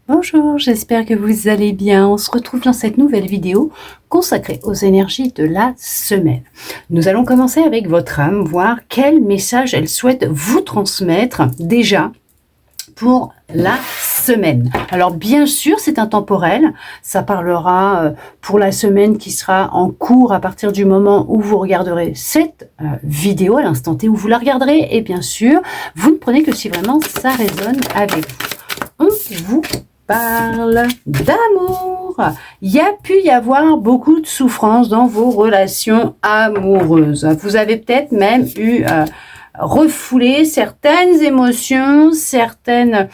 Bonjour, j'espère que vous allez bien. On se retrouve dans cette nouvelle vidéo consacrée aux énergies de la semaine. Nous allons commencer avec votre âme, voir quel message elle souhaite vous transmettre déjà pour la semaine. Alors bien sûr, c'est intemporel. Ça parlera pour la semaine qui sera en cours à partir du moment où vous regarderez cette vidéo, à l'instant T où vous la regarderez. Et bien sûr, vous ne prenez que si vraiment ça résonne avec vous. On vous parle d'amour. Il y a pu y avoir beaucoup de souffrance dans vos relations amoureuses. Vous avez peut-être même eu refoulé certaines émotions, certaines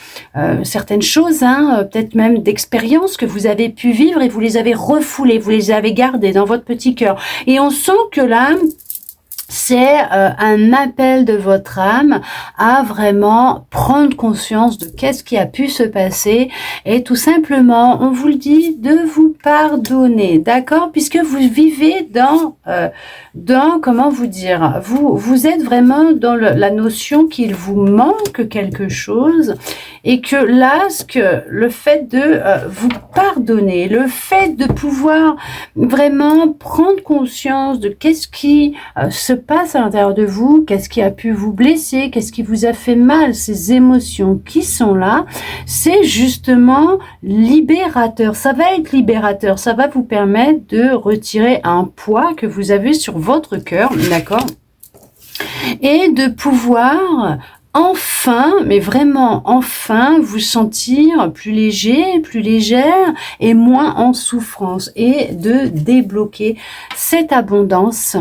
choses, peut-être même d'expériences que vous avez pu vivre et vous les avez refoulées, vous les avez gardées dans votre petit cœur. Et on sent que là, c'est un appel de votre âme à vraiment prendre conscience de qu'est-ce qui a pu se passer et tout simplement, on vous le dit, de vous pardonner, d'accord? Puisque vous vivez dans comment vous dire, vous êtes vraiment dans la notion qu'il vous manque quelque chose et que là, le fait de vous pardonner, le fait de pouvoir vraiment prendre conscience de qu'est-ce qui se passe à l'intérieur de vous, qu'est-ce qui a pu vous blesser, qu'est-ce qui vous a fait mal, ces émotions qui sont là, c'est justement libérateur. Ça va être libérateur, ça va vous permettre de retirer un poids que vous avez sur votre cœur, d'accord? Et de pouvoir enfin, mais vraiment enfin, vous sentir plus léger, plus légère et moins en souffrance et de débloquer cette abondance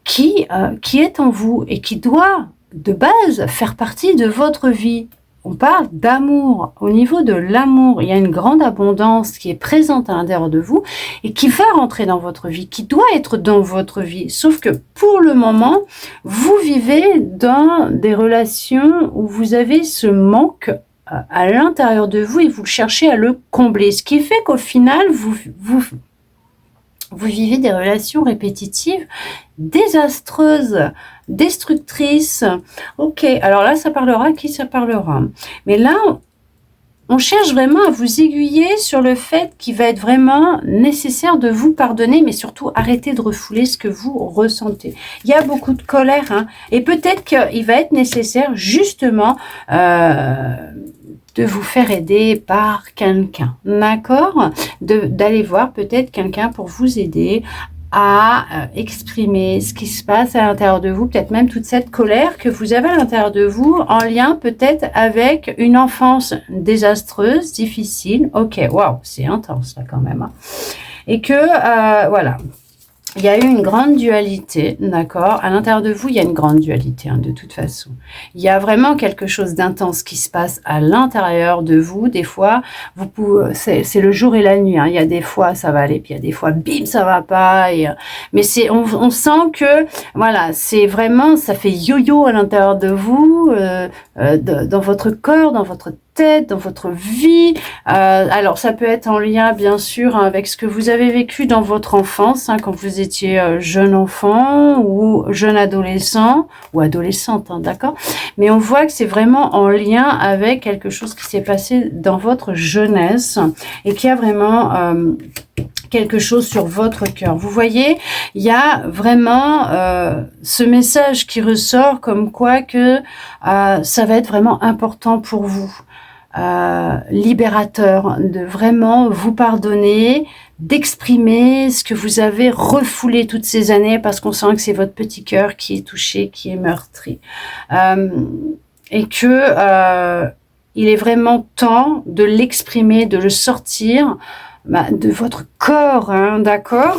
qui est en vous et qui doit de base faire partie de votre vie. On parle d'amour. Au niveau de l'amour, il y a une grande abondance qui est présente à l'intérieur de vous et qui va rentrer dans votre vie, qui doit être dans votre vie. Sauf que pour le moment, vous vivez dans des relations où vous avez ce manque à l'intérieur de vous et vous cherchez à le combler. Ce qui fait qu'au final, vous vivez des relations répétitives, désastreuses, destructrices. Ok, alors là, ça parlera à qui ça parlera. Mais là, on cherche vraiment à vous aiguiller sur le fait qu'il va être vraiment nécessaire de vous pardonner, mais surtout arrêter de refouler ce que vous ressentez. Il y a beaucoup de colère, et peut-être qu'il va être nécessaire justement de vous faire aider par quelqu'un, d'accord? D'aller voir peut-être quelqu'un pour vous aider à exprimer ce qui se passe à l'intérieur de vous, peut-être même toute cette colère que vous avez à l'intérieur de vous, en lien peut-être avec une enfance désastreuse, difficile. Ok, waouh, c'est intense là quand même. Et que, voilà. Il y a eu une grande dualité, d'accord? À l'intérieur de vous, il y a une grande dualité, de toute façon. Il y a vraiment quelque chose d'intense qui se passe à l'intérieur de vous. Des fois, vous pouvez, c'est le jour et la nuit. Il y a des fois, ça va aller, puis il y a des fois, bim, ça va pas. Mais on sent que, voilà, c'est vraiment, ça fait yo-yo à l'intérieur de vous, dans votre corps, dans votre tête, dans votre vie. Alors, ça peut être en lien, bien sûr, avec ce que vous avez vécu dans votre enfance, quand vous étiez jeune enfant ou jeune adolescent ou adolescente, d'accord? Mais on voit que c'est vraiment en lien avec quelque chose qui s'est passé dans votre jeunesse et qui a vraiment quelque chose sur votre cœur. Vous voyez, il y a vraiment ce message qui ressort comme quoi que ça va être vraiment important pour vous. Libérateur, de vraiment vous pardonner, d'exprimer ce que vous avez refoulé toutes ces années parce qu'on sent que c'est votre petit cœur qui est touché, qui est meurtri. Et que il est vraiment temps de l'exprimer, de le sortir de votre corps, d'accord?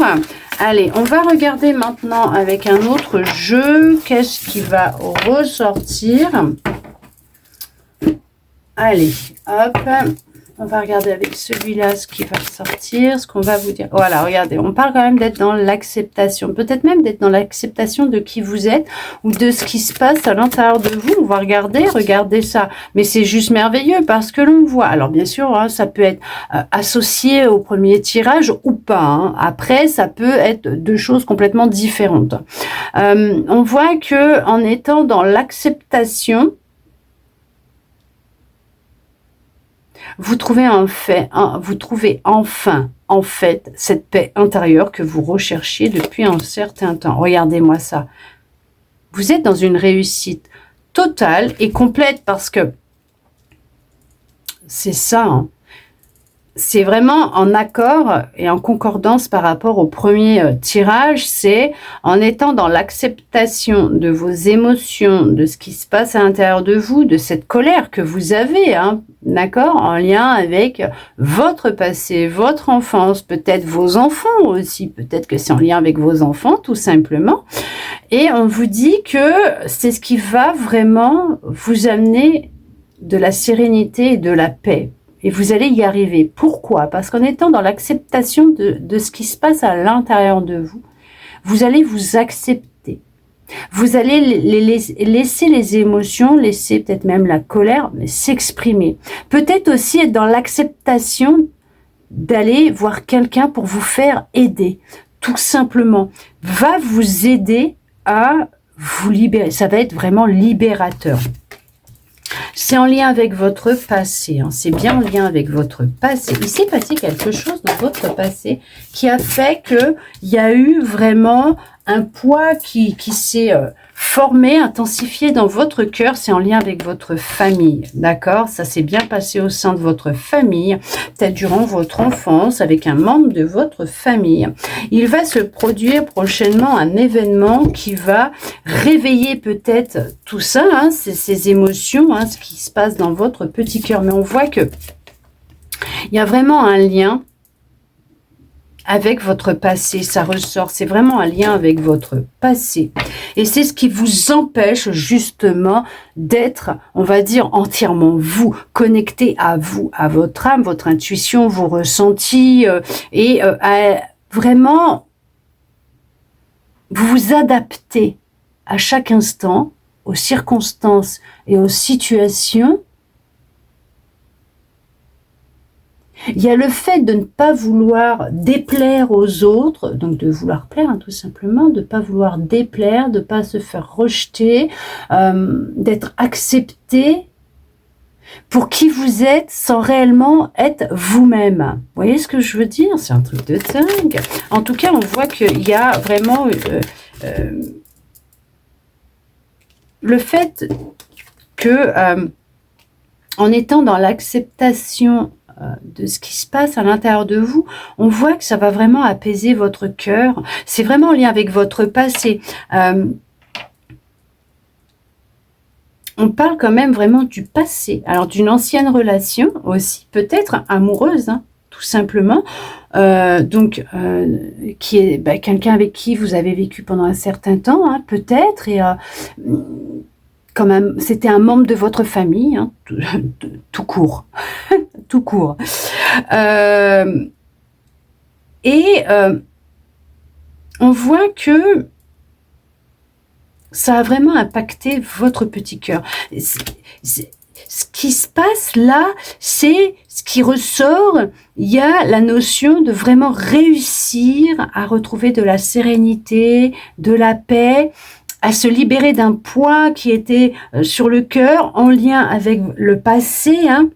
Allez, on va regarder maintenant avec un autre jeu. Qu'est-ce qui va ressortir? Allez, hop, on va regarder avec celui-là ce qui va sortir, ce qu'on va vous dire. Voilà, regardez, on parle quand même d'être dans l'acceptation, peut-être même d'être dans l'acceptation de qui vous êtes ou de ce qui se passe à l'intérieur de vous. On va regardez ça. Mais c'est juste merveilleux parce que l'on voit. Alors bien sûr, ça peut être associé au premier tirage ou pas. Après, ça peut être deux choses complètement différentes. On voit que en étant dans l'acceptation, vous trouvez enfin, en fait, cette paix intérieure que vous recherchiez depuis un certain temps. Regardez-moi ça. Vous êtes dans une réussite totale et complète parce que c'est ça, hein. C'est vraiment en accord et en concordance par rapport au premier tirage, c'est en étant dans l'acceptation de vos émotions, de ce qui se passe à l'intérieur de vous, de cette colère que vous avez, hein, d'accord, en lien avec votre passé, votre enfance, peut-être vos enfants aussi, peut-être que c'est en lien avec vos enfants tout simplement. Et on vous dit que c'est ce qui va vraiment vous amener de la sérénité et de la paix. Et vous allez y arriver. Pourquoi? Parce qu'en étant dans l'acceptation de ce qui se passe à l'intérieur de vous, vous allez vous accepter. Vous allez laisser les émotions, laisser peut-être même la colère, mais s'exprimer. Peut-être aussi être dans l'acceptation d'aller voir quelqu'un pour vous faire aider. Tout simplement. Va vous aider à vous libérer. Ça va être vraiment libérateur. C'est en lien avec votre passé, hein. C'est bien en lien avec votre passé. Il s'est passé quelque chose dans votre passé qui a fait qu'il y a eu vraiment un poids qui s'est formé, intensifié dans votre cœur. C'est en lien avec votre famille, d'accord? Ça s'est bien passé au sein de votre famille, peut-être durant votre enfance, avec un membre de votre famille. Il va se produire prochainement un événement qui va réveiller peut-être tout ça, hein, ces émotions, hein, ce qui se passe dans votre petit cœur. Mais on voit que il y a vraiment un lien avec votre passé, ça ressort, c'est vraiment un lien avec votre passé. Et c'est ce qui vous empêche justement d'être, on va dire, entièrement vous, connecté à vous, à votre âme, votre intuition, vos ressentis, et à vraiment vous vous adapter à chaque instant, aux circonstances et aux situations. Il y a le fait de ne pas vouloir déplaire aux autres, donc de vouloir plaire, hein, tout simplement, de ne pas vouloir déplaire, de ne pas se faire rejeter, d'être accepté pour qui vous êtes sans réellement être vous-même. Vous voyez ce que je veux dire? C'est un truc de dingue. En tout cas, on voit qu'il y a vraiment le fait que en étant dans l'acceptation de ce qui se passe à l'intérieur de vous, on voit que ça va vraiment apaiser votre cœur. C'est vraiment en lien avec votre passé. On parle quand même vraiment du passé. Alors d'une ancienne relation aussi, peut-être amoureuse, hein, tout simplement. Qui est quelqu'un avec qui vous avez vécu pendant un certain temps, hein, peut-être, et comme c'était un membre de votre famille, hein, tout court, tout court. On voit que ça a vraiment impacté votre petit cœur. Ce qui se passe là, c'est ce qui ressort. Il y a la notion de vraiment réussir à retrouver de la sérénité, de la paix, à se libérer d'un poids qui était sur le cœur en lien avec le passé, hein.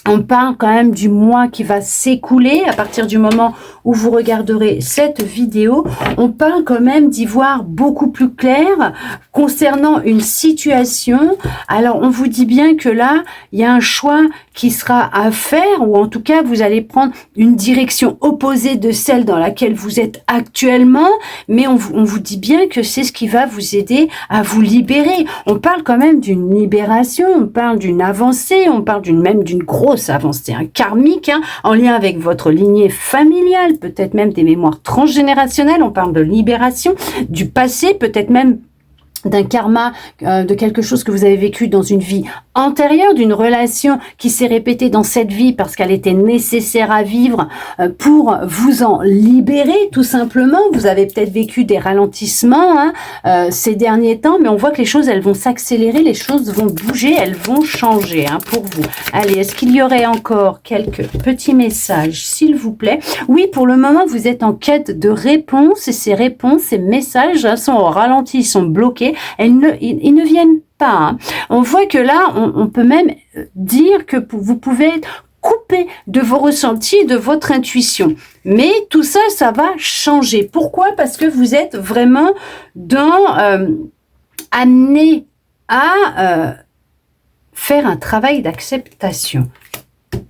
On parle quand même du mois qui va s'écouler à partir du moment où vous regarderez cette vidéo. On parle quand même d'y voir beaucoup plus clair concernant une situation. Alors, on vous dit bien que là, il y a un choix qui sera à faire, ou en tout cas, vous allez prendre une direction opposée de celle dans laquelle vous êtes actuellement, mais on vous dit bien que c'est ce qui va vous aider à vous libérer. On parle quand même d'une libération, on parle d'une avancée, on parle même d'une grosse avancée, hein, karmique, hein, en lien avec votre lignée familiale, peut-être même des mémoires transgénérationnelles. On parle de libération du passé, peut-être même d'un karma, de quelque chose que vous avez vécu dans une vie antérieure, d'une relation qui s'est répétée dans cette vie parce qu'elle était nécessaire à vivre pour vous en libérer, tout simplement. Vous avez peut-être vécu des ralentissements, hein, ces derniers temps, mais on voit que les choses, elles vont s'accélérer, les choses vont bouger, elles vont changer, hein, pour vous. Allez, est-ce qu'il y aurait encore quelques petits messages, s'il vous plaît? Oui, pour le moment, vous êtes en quête de réponses, et ces réponses, ces messages, hein, sont au ralenti, ils sont bloqués. Ils ne viennent pas. Hein. On voit que là, on peut même dire que vous pouvez être coupé de vos ressentis et de votre intuition. Mais tout ça, ça va changer. Pourquoi? Parce que vous êtes vraiment amené à faire un travail d'acceptation.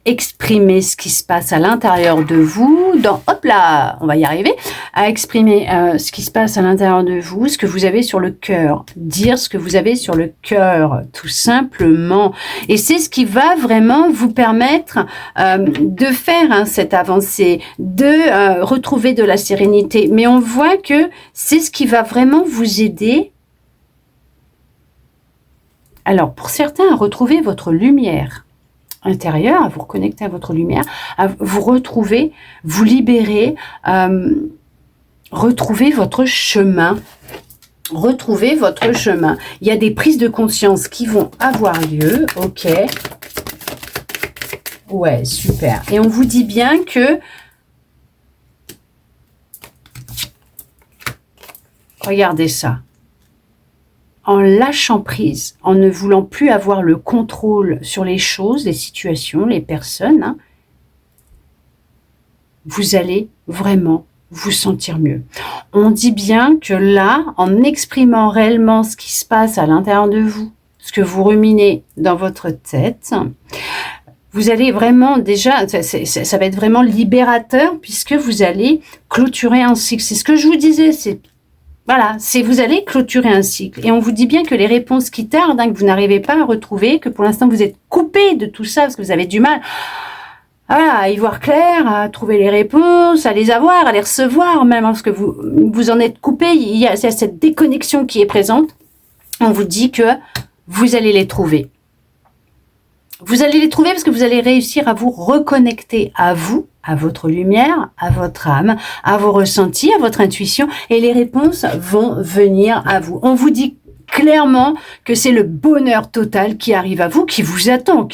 Exprimer ce qui se passe à l'intérieur de vous, hop là, on va y arriver, à exprimer ce qui se passe à l'intérieur de vous, ce que vous avez sur le cœur, dire ce que vous avez sur le cœur, tout simplement. Et c'est ce qui va vraiment vous permettre de faire cette avancée, de retrouver de la sérénité. Mais on voit que c'est ce qui va vraiment vous aider. Alors, pour certains, à retrouver votre lumière intérieure, à vous reconnecter à votre lumière, à vous retrouver, vous libérer, retrouver votre chemin. Retrouver votre chemin. Il y a des prises de conscience qui vont avoir lieu. Ok. Ouais, super. Et on vous dit bien que... Regardez ça. En lâchant prise, en ne voulant plus avoir le contrôle sur les choses, les situations, les personnes, vous allez vraiment vous sentir mieux. On dit bien que là, en exprimant réellement ce qui se passe à l'intérieur de vous, ce que vous ruminez dans votre tête, vous allez vraiment déjà, ça va être vraiment libérateur puisque vous allez clôturer un cycle. C'est ce que je vous disais, voilà, vous allez clôturer un cycle. Et on vous dit bien que les réponses qui tardent, que vous n'arrivez pas à retrouver, que pour l'instant vous êtes coupé de tout ça parce que vous avez du mal à y voir clair, à trouver les réponses, à les avoir, à les recevoir même, parce que vous en êtes coupé. Il y a cette déconnexion qui est présente. On vous dit que vous allez les trouver. Vous allez les trouver parce que vous allez réussir à vous reconnecter à vous, à votre lumière, à votre âme, à vos ressentis, à votre intuition, et les réponses vont venir à vous. On vous dit clairement que c'est le bonheur total qui arrive à vous, qui vous attend,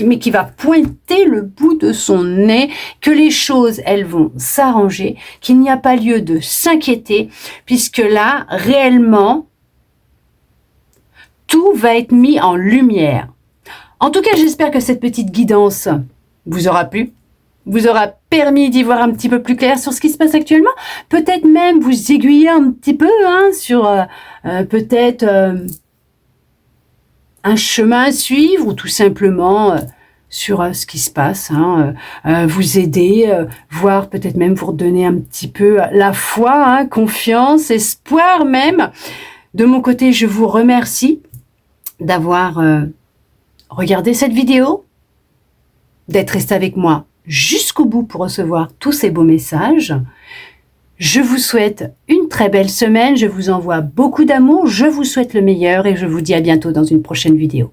mais qui va pointer le bout de son nez, que les choses, elles vont s'arranger, qu'il n'y a pas lieu de s'inquiéter, puisque là, réellement, tout va être mis en lumière. En tout cas, j'espère que cette petite guidance vous aura plu, vous aura permis d'y voir un petit peu plus clair sur ce qui se passe actuellement. Peut-être même vous aiguiller un petit peu sur peut-être un chemin à suivre ou tout simplement sur ce qui se passe, vous aider, voire peut-être même vous redonner un petit peu la foi, confiance, espoir même. De mon côté, je vous remercie d'avoir... regardez cette vidéo, d'être resté avec moi jusqu'au bout pour recevoir tous ces beaux messages. Je vous souhaite une très belle semaine, je vous envoie beaucoup d'amour, je vous souhaite le meilleur et je vous dis à bientôt dans une prochaine vidéo.